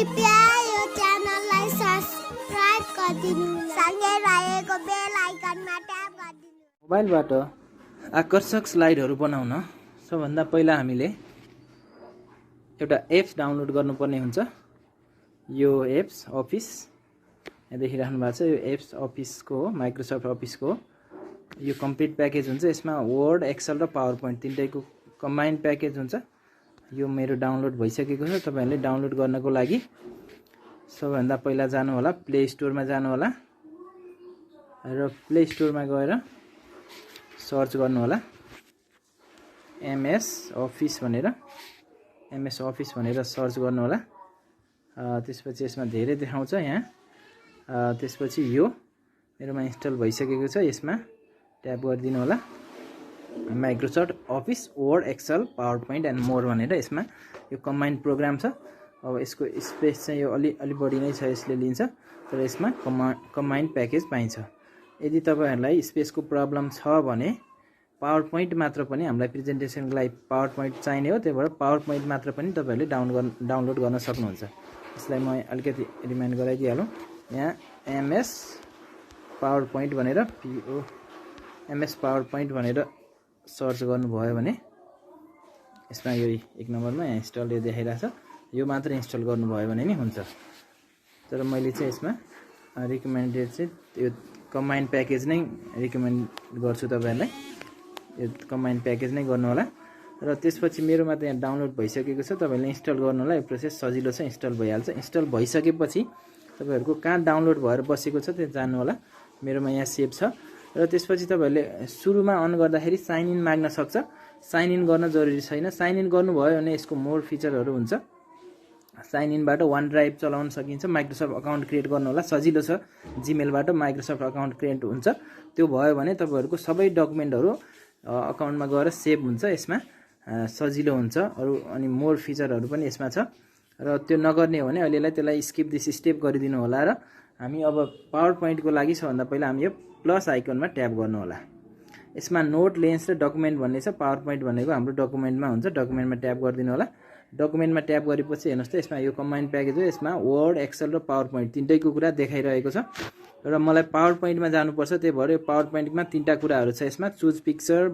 कृपया यो च्यानललाई सब्स्क्राइब गरिदिनु सँगै रहेको बेल आइकनमा ट्याप गरिदिनु। मोबाइलबाट आकर्षक स्लाइडहरू बनाउन सबभन्दा पहिला हामीले एउटा एप्स डाउनलोड गर्नुपर्ने हुन्छ। यो एप्स अफिस यहाँ देखिराख्नु भएको छ, यो एप्स अफिसको हो, माइक्रोसफ्ट अफिसको हो। यो कम्प्लिट प्याकेज हुन्छ। यसमा वर्ड, एक्सेल र पावर पोइन्ट तीनटैको कम्बाइन्ड प्याकेज हुन्छ। यो मेरो डाउनलोड भइसकेको छ। तपाईहरुले डाउनलोड गर्नको लागि सबभन्दा पहिला जानु होला प्ले स्टोरमा जानु होला र प्ले स्टोरमा गएर सर्च गर्नु होला एमएस अफिस भनेर सर्च गर्नु होला। त्यसपछि यसमा धेरै देखाउँछ यहाँ। त्यसपछि यो मेरोमा इन्स्टल भइसकेको छ। यसमा ट्याप गरिदिनु होला Microsoft Office Word, Excel, PowerPoint and more भनेर। यसमा यो कम्बाइन्ड प्रोग्राम छ। अब यसको स्पेस चाहिँ यो अलि बढी नै छ, यसले लिन्छ, तर यसमा कम्बाइन्ड प्याकेज पाइन्छ। यदि तपाईहरुलाई स्पेसको प्रब्लम छ भने पावर पोइन्ट मात्र पनि हामीलाई प्रेजेन्टेसनको लागि पावर पोइन्ट चाहिने हो, त्यही भएर पावर पोइन्ट मात्र पनि तपाईहरुले डाउनलोड गर्न सक्नुहुन्छ। यसलाई म अलिकति रिमाइन्ड गराइदिहालौँ। यहाँ एमएस पावर पोइन्ट भनेर सर्च गर्नुभयो भने यसमा यो एक नम्बरमा यहाँ इन्स्टल यो देखाइरहेछ। यो मात्र इन्स्टल गर्नुभयो भने नि हुन्छ। तर मैले चाहिँ यसमा रिकमेन्डेड चाहिँ यो कम्बाइन्ड प्याकेज नै रिकमेन्ड गर्छु तपाईहरुलाई। यो कम्बाइन्ड प्याकेज नै गर्नु होला। र त्यसपछि मेरोमा त यहाँ डाउनलोड भइसकेको छ। तपाईहरुले इन्स्टल गर्नु होला। यो प्रोसेस सजिलो छ, इन्स्टल भइहाल्छ। इन्स्टल भइसकेपछि तपाईहरुको कहाँ डाउनलोड भएर बसेको छ त्यो जान्नु होला। मेरोमा यहाँ सेभ छ। र त्यसपछि तपाईहरुले सुरुमा अन गर्दाखेरि साइन इन माग्न सक्छ। साइन इन गर्न जरुरी छैन। साइन इन गर्नुभयो भने यसको मोर फिचरहरू हुन्छ। साइन इनबाट वान ड्राइभ चलाउन सकिन्छ। माइक्रोसफ्ट अकाउन्ट क्रिएट गर्नु होला, सजिलो छ। जीमेलबाट माइक्रोसफ्ट अकाउन्ट क्रिएट हुन्छ। त्यो भयो भने तपाईहरुको सबै डकुमेन्टहरू अकाउन्टमा गएर सेभ हुन्छ। यसमा सजिलो हुन्छ। अनि मोर फिचरहरू पनि यसमा छ। र त्यो नगर्ने हो भने अहिलेलाई त्यसलाई स्किप दिस स्टेप गरिदिनु होला। र हामी अब पावर पोइन्टको लागि सबभन्दा पहिला हामी यो प्लस आइकनमा ट्याप गर्नु होला। यसमा नोट, लेन्स र डकुमेन्ट भन्ने छ। पावर पोइन्ट भनेको हाम्रो डकुमेन्टमा हुन्छ। डकुमेन्टमा ट्याप गरिदिनु होला। डकुमेन्टमा ट्याप गरेपछि हेर्नुहोस् त यसमा यो कम्बाइन्ड प्याकेज हो। यसमा वर्ड, एक्सेल र पावर पोइन्ट तीनटैको कुरा देखाइरहेको छ। र मलाई पावर पोइन्टमा जानुपर्छ, त्यही भएर यो पावर पोइन्टमा तीनटा कुराहरू छ। यसमा चुज पिक्चर,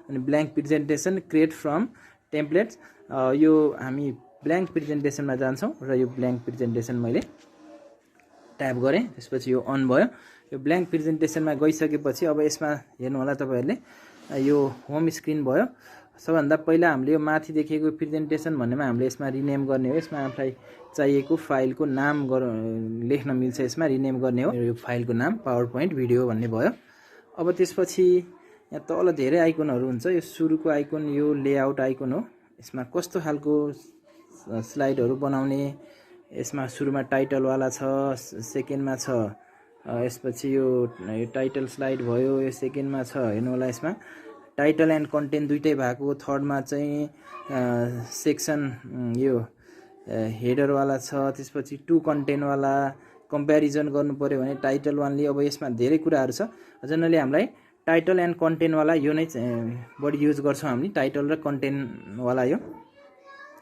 अनि blank presentation, create from templates. यो हामी ब्ल्याङ्क प्रेजेन्टेसनमा जान्छौँ र यो ब्ल्याङ्क प्रेजेन्टेसन मैले ट्याप गरेँ। त्यसपछि यो अन भयो। यो ब्ल्याङ्क प्रेजेन्टेसनमा गइसकेपछि अब यसमा हेर्नु होला तपाईहरुले यो होम स्क्रिन भयो। सबभन्दा पहिला हामीले यो माथि देखिएको प्रेजेन्टेसन भन्नेमा हामीले यसमा रिनेम गर्ने हो। यसमा आफूलाई चाहिएको फाइलको नाम लेख्न मिल्छ। यसमा रिनेम गर्ने हो। यो फाइलको नाम पावर पोइन्ट भिडियो भन्ने भयो। अब त्यसपछि यहाँ तल धेरै आइकनहरू हुन्छ। यो सुरुको आइकन यो लेआउट आइकन हो। यसमा कस्तो खालको स्लाइडहरू बनाउने, यसमा सुरुमा टाइटलवाला छ, सेकेन्डमा छ। यसपछि यो टाइटल स्लाइड भयो, यो सेकेन्डमा छ। हेर्नु होला यसमा टाइटल एन्ड कन्टेन्ट दुइटै भएको। थर्डमा चाहिँ सेक्सन यो हेडरवाला छ। त्यसपछि टु कन्टेन्टवाला कम्प्यारिजन गर्नु पर्यो भने टाइटल वानले। अब यसमा धेरै कुराहरू छ। जनरली हामीलाई टाइटल एन्ड कन्टेन्टवाला यो नै बढी युज गर्छौँ हामी, टाइटल र कन्टेन्टवाला यो।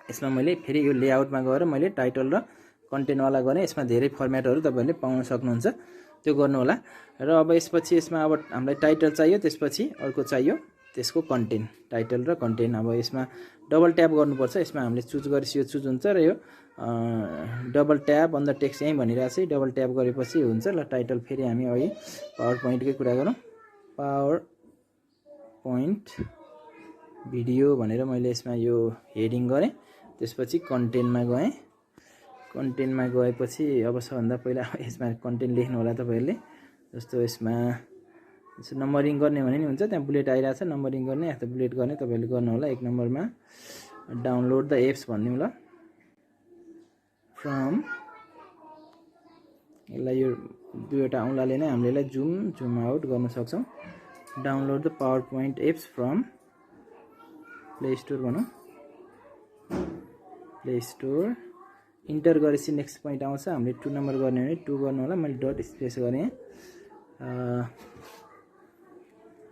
यसमा मैले फेरि यो लेआउटमा गएर मैले टाइटल र कन्टेन्टवाला गरेँ। यसमा धेरै फर्मेटहरू तपाईहरुले पाउन सक्नुहुन्छ, त्यो गर्नु होला। र अब यसपछि यसमा अब हामीलाई टाइटल चाहियो, त्यसपछि अर्को चाहियो त्यसको कन्टेन्ट, टाइटल र कन्टेन्ट। अब यसमा डबल ट्याप गर्नुपर्छ। यसमा हामीले चुज गरेपछि यो चुज हुन्छ। र यो double tap on the text यहीँ भनिरहेको छ। डबल ट्याप गरेपछि हुन्छ। ल टाइटल फेरि हामी अहिले पावर पोइन्टकै कुरा गरौँ। पावर पोइन्ट भिडियो भनेर मैले यसमा यो हेडिङ गरेँ। त्यसपछि कन्टेन्टमा गएँ। कन्टेन्टमा गएपछि अब सबभन्दा पहिला यसमा कन्टेन्ट लेख्नु होला तपाईहरुले। जस्तो यसमा नम्बरिङ गर्ने भने नि हुन्छ। त्यहाँ बुलेट आइरहेको छ, नम्बरिङ गर्ने या त बुलेट गर्ने तपाईहरुले गर्नु होला। एक नम्बरमा डाउनलोड द एप्स भन्दिउँ ल। फ्रम यसलाई यो दुईवटा औँलाले नै हामीले जुम आउट गर्न सक्छौँ। Download the power point apps from play store भनौँ। प्ले स्टोर इन्टर गरेपछि नेक्स्ट पोइन्ट आउँछ। हामीले 2 नम्बर गर्ने भने 2 गर्नु होला। मैले डट स्पेस गरेँ।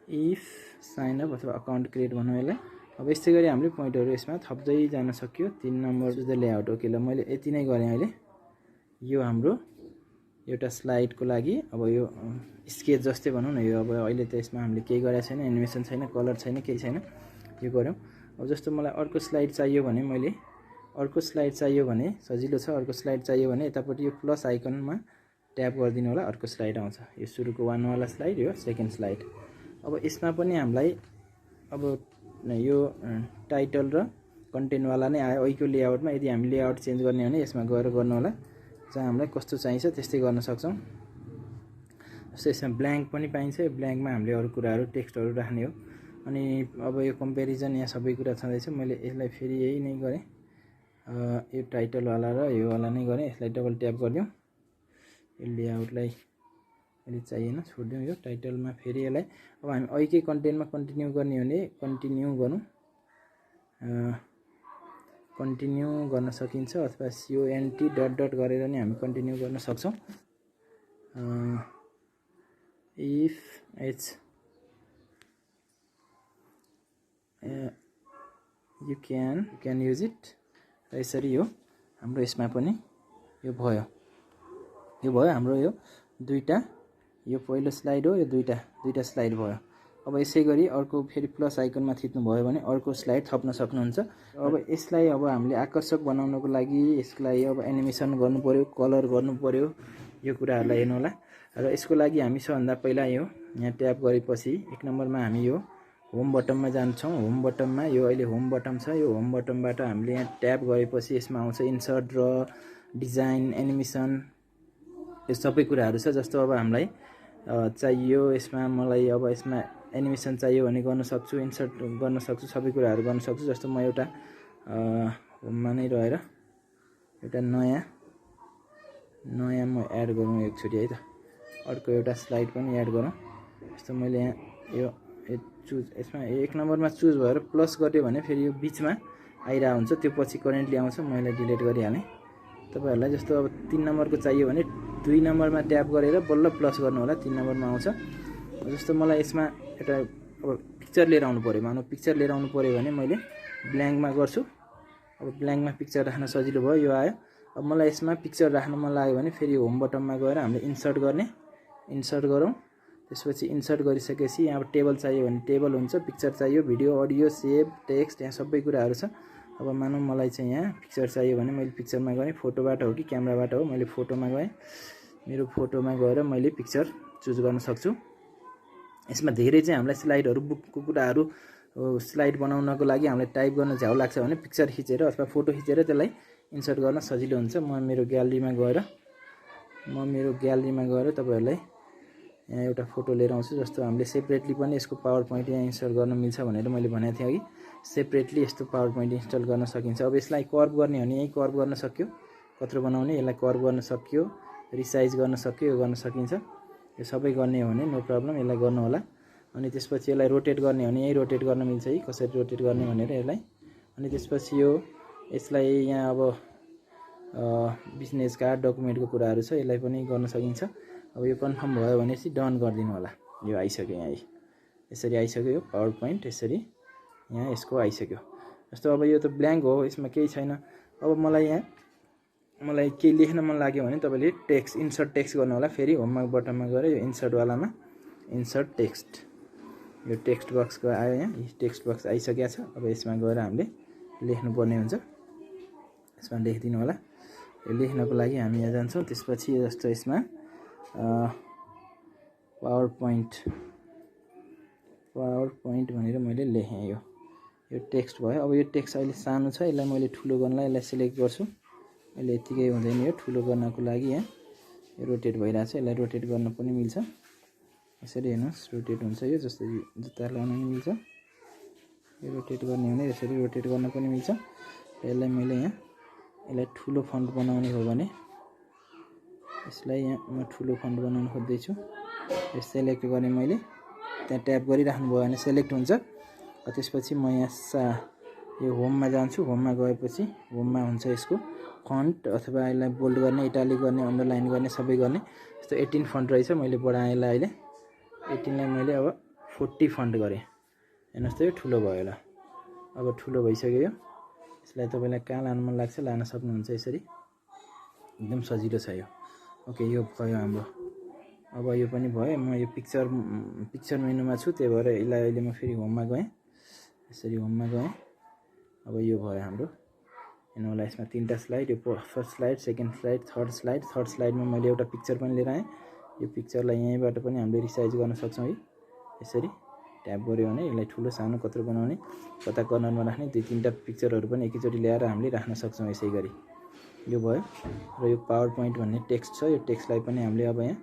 इफ साइन अप अथवा अकाउन्ट क्रिएट भनौँ यसलाई। अब यस्तै गरी हामीले पोइन्टहरू यसमा थप्दै जान सक्यो। 3 नम्बर द लेआउट। ओके ल मैले यति नै गरेँ अहिले। यो हाम्रो एउटा स्लाइडको लागि अब यो स्केच जस्तै भनौँ न। यो अब अहिले त यसमा हामीले केही गरेको छैन, एनिमेसन छैन, कलर छैन, केही छैन, यो गऱ्यौँ। अब जस्तो मलाई अर्को स्लाइड चाहियो भने मैले अर्को स्लाइड चाहियो भने सजिलो छ। अर्को स्लाइड चाहियो भने यतापट्टि यो प्लस आइकनमा ट्याप गरिदिनु होला, अर्को स्लाइड आउँछ। यो सुरुको 1 वाला स्लाइड, यो सेकेन्ड स्लाइड। अब यसमा पनि हामीलाई अब यो टाइटल र कन्टेन्टवाला नै आयो अहिलेको लेआउटमा। यदि हामी लेआउट चेन्ज गर्ने हो भने यसमा गएर गर्नु होला, जहाँ हामीलाई कस्तो चाहिन्छ त्यस्तै गर्न सक्छौँ। जस्तो यसमा ब्ल्याङ्क पनि पाइन्छ। यो ब्ल्याङ्कमा हामीले अरू कुराहरू टेक्स्टहरू राख्ने हो। अनि अब यो कम्पेरिजन यहाँ सबै कुरा छँदैछ। मैले यसलाई फेरि यही नै गरेँ, यो टाइटलवाला र योवाला नै गरेँ। यसलाई डबल ट्याप गरिदिउँ, यो लेआउटलाई अहिले चाहिएन, छोडिदिउँ। यो टाइटलमा फेरि यसलाई अब हामी अहिलेकै कन्टेन्टमा कन्टिन्यू गर्ने हो भने कन्टिन्यू गरौँ, कन्टिन्यू गर्न सकिन्छ। अथवा CONT डट डट गरेर नि हामी कन्टिन्यू गर्न सक्छौँ। If H U can use it. यसरी यो हाम्रो यसमा पनि यो भयो हाम्रो यो दुईटा, यो पहिलो स्लाइड हो, यो दुईटा स्लाइड भयो। अब यसै गरी अर्को फेरि प्लस आइकनमा थिच्नु भयो भने अर्को स्लाइड थप्न सक्नुहुन्छ। अब यसलाई अब हामीले आकर्षक बनाउनको लागि यसलाई अब एनिमेसन गर्नु पर्यो, कलर गर्नु पर्यो, यो कुराहरूलाई हेर्नु होला। र यसको लागि हामी सबभन्दा पहिला यो यहाँ ट्याप गरेपछि 1 नम्बरमा हामी यो होम बटममा जान्छौँ। होम बटममा यो अहिले होम बटम छ। यो होम बटमबाट हामीले यहाँ ट्याप गरेपछि यसमा आउँछ इन्सर्ट र डिजाइन, एनिमेसन, यो सबै कुराहरू छ। जस्तो अब हामीलाई चाहियो यसमा, मलाई अब यसमा एनिमेसन चाहियो भने गर्न सक्छु, इन्सर्ट गर्न सक्छु, सबै कुराहरू गर्न सक्छु। जस्तो म एउटा होममा नै रहेर एउटा नयाँ म एड गरौँ एकचोटि है त। अर्को एउटा स्लाइड पनि एड गरौँ। जस्तो मैले यहाँ यो चुज, यसमा 1 नम्बरमा चुज भएर प्लस गर्यो भने फेरि यो बिचमा आइरहेको हुन्छ, त्यो पछि करेन्टली आउँछ। मैले डिलिट गरिहालेँ। तपाईँहरूलाई जस्तो अब 3 नम्बरको चाहियो भने 2 नम्बरमा ट्याप गरेर बल्ल प्लस गर्नु होला, 3 नम्बरमा आउँछ। जस्तो मलाई यसमा एउटा अब पिक्चर लिएर आउनु पऱ्यो, मानव पिक्चर लिएर आउनु पऱ्यो भने मैले ब्ल्याङ्कमा गर्छु। अब ब्ल्याङ्कमा पिक्चर राख्न सजिलो भयो, यो आयो। अब मलाई यसमा पिक्चर राख्न मन लाग्यो भने फेरि होम बटममा गएर हामीले इन्सर्ट गर्ने, इन्सर्ट गरौँ। त्यसपछि इन्सर्ट गरिसकेपछि यहाँ अब टेबल चाहियो भने टेबल हुन्छ, पिक्चर चाहियो, भिडियो, अडियो, सेभ, टेक्स्ट, यहाँ सबै कुराहरू छ। अब मानौँ मलाई चाहिँ यहाँ पिक्चर चाहियो भने मैले पिक्चरमा गएँ। फोटोबाट हो कि क्यामेराबाट हो, मैले फोटोमा गएँ। मेरो फोटोमा गएर मैले पिक्चर चुज गर्न सक्छु। यसमा धेरै चाहिँ हामीलाई स्लाइडहरू, बुकको कुराहरू स्लाइड बनाउनको लागि हामीलाई टाइप गर्न झ्याउ लाग्छ भने पिक्चर खिचेर अथवा फोटो खिचेर त्यसलाई इन्सर्ट गर्न सजिलो हुन्छ। म मेरो ग्यालेरीमा गएर तपाईँहरूलाई यहाँ एउटा फोटो लिएर आउँछु। जस्तो हामीले सेपरेटली पनि यसको पावर पोइन्ट यहाँ इन्स्टल गर्न मिल्छ भनेर मैले भनेको थिएँ अघि। सेपरेटली यस्तो पावर पोइन्ट इन्स्टल गर्न सकिन्छ। अब यसलाई कर्भ गर्ने हो भने यहीँ कर्भ गर्न सक्यो, कत्रो बनाउने यसलाई कर्भ गर्न सक्यो, रिसाइज गर्न सक्यो, यो गर्न सकिन्छ। यो सबै गर्ने हो भने नो प्रब्लम, यसलाई गर्नु होला। अनि त्यसपछि यसलाई रोटेट गर्ने हो भने यहीँ रोटेट गर्न मिल्छ है, कसरी रोटेट गर्ने भनेर यसलाई। अनि त्यसपछि यसलाई यहाँ अब बिजनेस कार्ड, डकुमेन्टको कुराहरू छ, यसलाई पनि गर्न सकिन्छ। अब यो कन्फर्म भयो भनेपछि डन गरिदिनु होला। यो आइसक्यो, यहाँ यसरी आइसक्यो यो पावर पोइन्ट, यसरी यहाँ यसको आइसक्यो। जस्तो अब यो त ब्ल्याङ्क हो, यसमा केही छैन। अब मलाई केही लेख्न मन लाग्यो भने तपाईँले टेक्स्ट, इन्सर्ट टेक्स्ट गर्नु होला। फेरि होममा बटनमा गएर यो इन्सर्टवालामा इन्सर्ट टेक्स्ट, यो टेक्स्ट बक्सको आयो, यहाँ टेक्स्ट बक्स आइसकेको छ। अब यसमा गएर हामीले लेख्नुपर्ने हुन्छ, यसमा लेखिदिनु होला। यो लेख्नको लागि हामी यहाँ जान्छौँ। त्यसपछि जस्तो यसमा पावर पोइन्ट भनेर मैले लेखेँ। यो टेक्स्ट भयो। अब यो टेक्स्ट अहिले सानो छ, यसलाई मैले ठुलो गर्नलाई यसलाई सिलेक्ट गर्छु। अहिले यतिकै हुँदैन, यो ठुलो गर्नको लागि यहाँ यो रोटेट भइरहेछ, यसलाई रोटेट गर्न पनि मिल्छ। यसरी हेर्नुहोस् रोटेट हुन्छ यो, जस्तै जुत्ता लगाउन पनि मिल्छ। यो रोटेट गर्ने हो भने यसरी रोटेट गर्न पनि मिल्छ। यसलाई मैले यहाँ यसलाई ठुलो फन्ट बनाउने हो भने यसलाई यहाँ म ठुलो फन्ट बनाउन खोज्दैछु। यो सेलेक्ट गरेँ मैले, त्यहाँ ट्याप गरिराख्नु भयो भने सेलेक्ट हुन्छ। त्यसपछि म यहाँ यो होममा जान्छु। होममा गएपछि होममा हुन्छ यसको फन्ट, अथवा यसलाई बोल्ड गर्ने, इटालिक गर्ने, अन्डरलाइन गर्ने, सबै गर्ने। यस्तो 18 फन्ट रहेछ, मैले बढाएँ यसलाई। अहिले 18 लाई मैले अब 40 फन्ट गरेँ। हेर्नुहोस् त यो ठुलो भयो ल। अब ठुलो भइसक्यो यो। यसलाई तपाईँलाई कहाँ लानु मन लाग्छ लान सक्नुहुन्छ यसरी। एकदम सजिलो छ यो। ओके, यो भयो हाम्रो। अब यो पनि भयो। म यो पिक्चर मेनुमा छु, त्यही भएर यसलाई अहिले म फेरि होममा गएँ। यसरी होममा गएँ। अब यो भयो हाम्रो। हेर्नु होला, यसमा 3टा स्लाइड, यो first slide, second slide, third slide. Third स्लाइडमा मैले एउटा पिक्चर पनि लिएर आएँ। यो पिक्चरलाई यहीँबाट पनि हामीले रिसाइज गर्न सक्छौँ है। यसरी ट्याप गऱ्यो भने यसलाई ठुलो सानो कत्रो बनाउने, कता कर्नरमा राख्ने, 2-3टा पिक्चरहरू पनि एकैचोटि ल्याएर हामीले राख्न सक्छौँ यसै गरी। यो भयो। र यो पावर पोइन्ट भन्ने टेक्स्ट छ, यो टेक्स्टलाई पनि हामीले अब यहाँ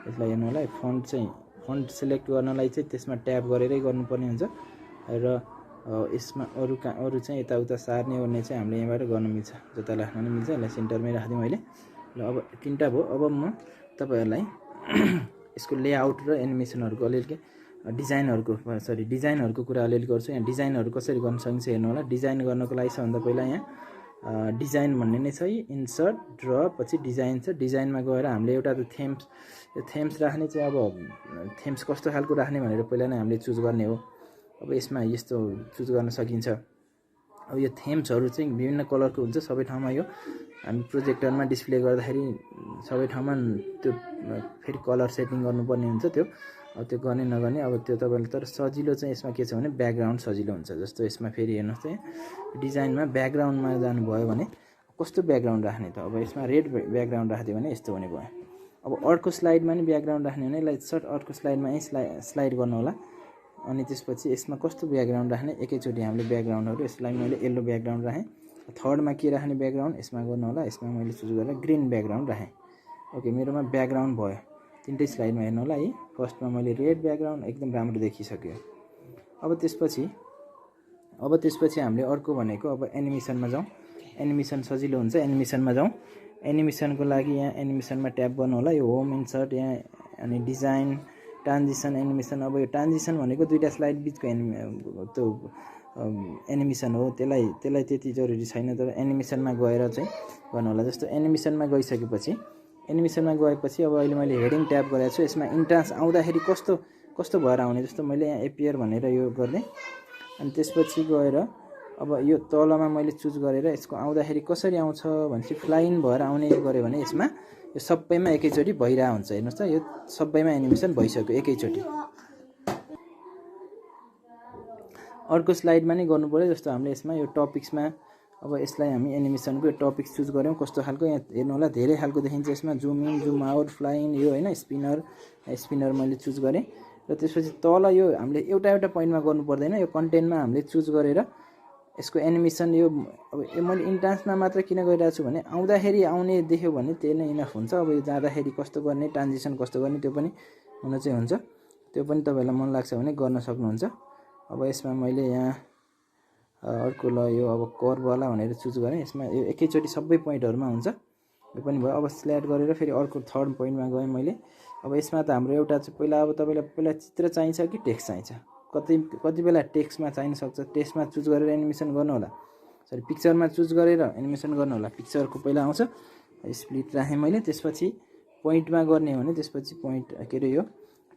यसलाई हेर्नु होला, फन्ट सिलेक्ट गर्नलाई चाहिँ त्यसमा ट्याप गरेरै गर्नुपर्ने हुन्छ र यसमा अरू चाहिँ यताउता सार्ने ओर्ने चाहिँ हामीले यहाँबाट गर्न मिल्छ, जता राख्न पनि मिल्छ। यसलाई सेन्टरमै राखिदिउँ मैले। ल अब 3टा भयो। अब म तपाईँहरूलाई यसको लेआउट र एनिमेसनहरूको अलिअलि डिजाइनहरूको कुरा अलिअलि गर्छु। यहाँ डिजाइनहरू कसरी गर्न सकिन्छ हेर्नु होला। डिजाइन गर्नको लागि सबभन्दा पहिला यहाँ डिजाइन भन्ने नै छ, इन्सर्ट ड्र पछि डिजाइन छ। डिजाइनमा गएर हामीले एउटा त थेम्स राख्ने चाहिँ अब थेम्स कस्तो खालको राख्ने भनेर पहिला नै हामीले चुज गर्ने हो। अब यसमा यस्तो चुज गर्न सकिन्छ। अब यो थेम्सहरू चाहिँ विभिन्न कलरको हुन्छ सबै ठाउँमा। यो हामी प्रोजेक्टरमा डिस्प्ले गर्दाखेरि सबै ठाउँमा त्यो फेरि कलर सेटिङ गर्नुपर्ने हुन्छ। त्यो गर्ने नगर्ने अब त्यो तपाईँले, तर सजिलो चाहिँ यसमा के छ भने ब्याकग्राउन्ड सजिलो हुन्छ। जस्तो यसमा फेरि हेर्नुहोस् चाहिँ डिजाइनमा ब्याकग्राउन्डमा जानुभयो भने कस्तो ब्याकग्राउन्ड राख्ने त। अब यसमा रेड ब्याकग्राउन्ड राखिदियो भने यस्तो हुने भयो। अब अर्को स्लाइडमा नि ब्याकग्राउन्ड राख्ने भने यसलाई अर्को स्लाइडमा यहीँ स्लाइड गर्नु होला। अनि त्यसपछि यसमा कस्तो ब्याकग्राउन्ड राख्ने, एकैचोटि हामीले ब्याकग्राउन्डहरू, यसलाई मैले येल्लो ब्याकग्राउन्ड राखेँ। थर्डमा के राख्ने ब्याकग्राउन्ड, यसमा गर्नु होला। यसमा मैले चुज गरेर ग्रिन ब्याकग्राउन्ड राखेँ। ओके, मेरोमा ब्याकग्राउन्ड भयो। 3टै स्लाइडमा हेर्नु होला है। फर्स्टमा मैले रेड ब्याकग्राउन्ड एकदम राम्रो देखिसक्यो। अब त्यसपछि हामीले अर्को भनेको अब एनिमेसनमा जाउँ। एनिमेसन सजिलो हुन्छ, एनिमेसनमा जाउँ। एनिमेसनको लागि यहाँ एनिमेसनमा ट्याप गर्नु होला। यो होम, इन्सर्ट, यहाँ अनि डिजाइन, ट्रान्जिसन, एनिमेसन। अब यो ट्रान्जिसन भनेको 2टा स्लाइड बिचको त्यो एनिमेसन हो। त्यसलाई त्यति जरुरी छैन, तर एनिमेसनमा गएर चाहिँ गर्नु होला। जस्तो एनिमेसनमा गएपछि अब अहिले मैले हेडिङ ट्याप गरेको छु। यसमा इन्ट्रान्स आउँदाखेरि कस्तो भएर आउने, जस्तो मैले यहाँ एपियर भनेर यो गरिदिएँ। अनि त्यसपछि गएर अब यो तलमा मैले चुज गरेर यसको आउँदाखेरि कसरी आउँछ भनेपछि फ्लाइन भएर आउने गऱ्यो भने यसमा यो सबैमा एकैचोटि भइरहेको हुन्छ। हेर्नुहोस् त, यो सबैमा एनिमेसन भइसक्यो एकैचोटि। अर्को स्लाइडमा नै गर्नु पर्यो। जस्तो हामीले यसमा यो टपिक्समा अब यसलाई हामी एनिमेसनको यो टपिक्स चुज गऱ्यौँ कस्तो खालको। यहाँ हेर्नु होला, धेरै खालको देखिन्छ यसमा, जुम इन, जुम आउट, फ्लाइन, यो होइन, स्पिनर मैले चुज गरेँ। र त्यसपछि तल यो हामीले एउटा पोइन्टमा गर्नु पर्दैन, यो कन्टेन्टमा हामीले चुज गरेर यसको एनिमेसन यो अब मैले इन्ट्रान्समा मात्र किन गरिरहेको छु भने आउँदाखेरि आउने देख्यो भने त्यही नै इनफ हुन्छ। अब यो जाँदाखेरि कस्तो गर्ने, ट्रान्जिसन कस्तो गर्ने, त्यो पनि हुन चाहिँ हुन्छ। त्यो पनि तपाईँलाई मन लाग्छ भने गर्न सक्नुहुन्छ। अब यसमा मैले यहाँ अर्को यो अब कर्भवाला भनेर चुज गरेँ। यसमा यो एकैचोटि सबै पोइन्टहरूमा हुन्छ। यो पनि भयो। अब स्लाइड गरेर फेरि अर्को थर्ड पोइन्टमा गएँ मैले। अब यसमा त हाम्रो एउटा चाहिँ पहिला अब तपाईँलाई पहिला चित्र चाहिन्छ कि टेक्स्ट चाहिन्छ। कति बेला टेक्स्टमा चाहिन सक्छ, टेक्स्टमा चुज गरेर एनिमेसन गर्नु होला। पिक्चरमा चुज गरेर एनिमेसन गर्नु होला। पिक्चरको पहिला आउँछ, स्प्लिट राखेँ मैले। त्यसपछि पोइन्टमा गर्ने हो भने त्यसपछि पोइन्ट के अरे यो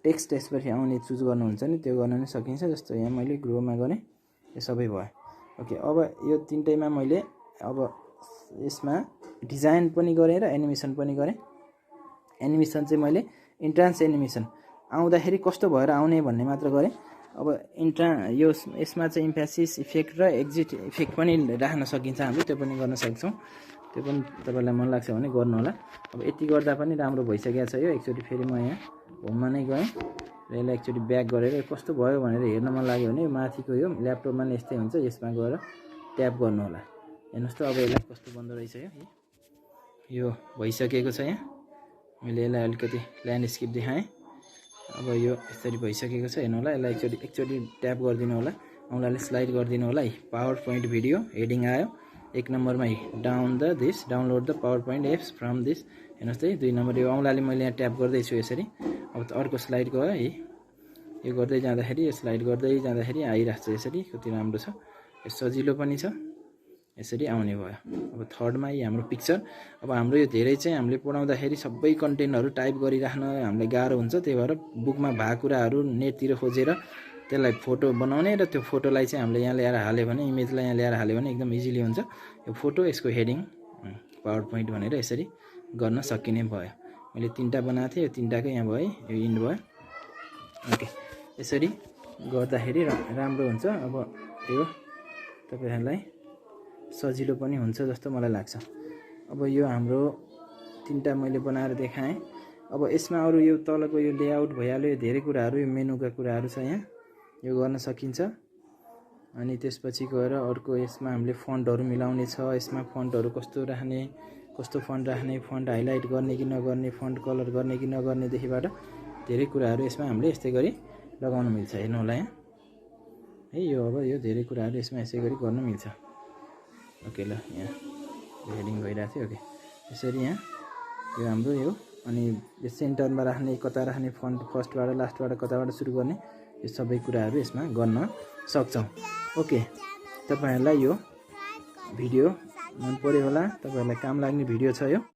टेक्स्ट त्यसपछि आउने चुज गर्नुहुन्छ नि, त्यो गर्न पनि सकिन्छ। जस्तो यहाँ मैले ग्रोमा गरेँ, यो सबै भयो। ओके, अब यो 3टैमा मैले अब यसमा डिजाइन पनि गरेँ र एनिमेसन पनि गरेँ। एनिमेसन चाहिँ मैले इन्ट्रान्स एनिमेसन आउँदाखेरि कस्तो भएर आउने भन्ने मात्र गरेँ। अब यसमा चाहिँ इम्फेसिस इफेक्ट र एक्जिट इफेक्ट पनि राख्न सकिन्छ हामीले, त्यो पनि गर्न सक्छौँ। त्यो पनि तपाईँलाई मन लाग्छ भने गर्नु होला। अब यति गर्दा पनि राम्रो भइसकेको छ यो। एकचोटि फेरि म यहाँ होममा नै गएँ र यसलाई एकचोटि ब्याक गरेर कस्तो भयो भनेर हेर्न मन लाग्यो भने माथिको यो ल्यापटपमा नै यस्तै हुन्छ, यसमा गएर ट्याप गर्नु होला। हेर्नुहोस् त, अब यसलाई कस्तो बन्दो रहेछ यो भइसकेको छ। यहाँ मैले यसलाई अलिकति ल्यान्डस्केप देखाएँ। अब यो यसरी भइसकेको छ। हेर्नु होला, यसलाई एकचोटि ट्याप गरिदिनु होला। औँलाले स्लाइड गरिदिनु होला है। पावर पोइन्ट भिडियो हेडिङ आयो 1 नम्बरमा है। Download the power point apps from this. हेर्नुहोस् त, 2 नम्बर यो औँलाले मैले यहाँ ट्याप गर्दैछु यसरी। अब अर्को स्लाइड गयो है। यो गर्दै जाँदाखेरि यो स्लाइड गर्दै जाँदाखेरि आइरहेको छ यसरी। कति राम्रो छ, यो सजिलो पनि छ, यसरी आउने भयो। अब थर्डमा हाम्रो पिक्चर। अब हाम्रो यो धेरै चाहिँ हामीले पढाउँदाखेरि सबै कन्टेन्टहरू टाइप गरिराख्न हामीलाई गाह्रो हुन्छ। त्यही भएर बुकमा भएको कुराहरू नेटतिर खोजेर त्यसलाई फोटो बनाउने र त्यो फोटोलाई चाहिँ हामीले यहाँ ल्याएर हाल्यो भने, इमेजलाई यहाँ ल्याएर हाल्यो भने एकदम इजिली हुन्छ। यो फोटो, यसको हेडिङ, पावर पोइन्ट भनेर यसरी गर्न सकिने भयो। मैले 3टा बनाएको थिएँ, यो 3टाकै यहाँ भयो, यो इन्ड भयो। ओके, यसरी गर्दाखेरि राम्रो हुन्छ। अब यो तपाईहरुलाई सजिलो पनि हुन्छ जस्तो मलाई लाग्छ। अब यो हाम्रो 3टा मैले बनाएर देखाएँ। अब यसमा अरु यो तलको यो लेआउट भइहाल्यो, यो धेरै कुराहरू, यो मेनुका कुराहरू छ यहाँ, यो गर्न सकिन्छ। अनि त्यसपछि गएर अर्को यसमा हामीले फन्टहरू मिलाउने छ। यसमा फन्टहरू कस्तो राख्ने, कस्तो फन्ट राख्ने, फन्ट हाइलाइट गर्ने कि नगर्ने, फन्ट कलर गर्ने कि नगर्ने देखिबाट धेरै कुराहरू यसमा हामीले यस्तै गरी लगाउन मिल्छ। हेर्नु होला यहाँ है, यो अब यो धेरै कुराहरू यसमा यसै गरी गर्न मिल्छ। ओके, ल यहाँ हेडिङ भइरहेको थियो। ओके, यसरी यहाँ यो हाम्रो यो, अनि यो सेन्टरमा राख्ने, कता राख्ने, फन्ट फर्स्टबाट लास्टबाट कताबाट सुरु गर्ने, यो सबै कुराहरू यसमा गर्न सक्छौँ। ओके, तपाईहरुलाई यो भिडियो मन पर्यो होला, तपाईहरुलाई काम लाग्ने भिडियो छ यो।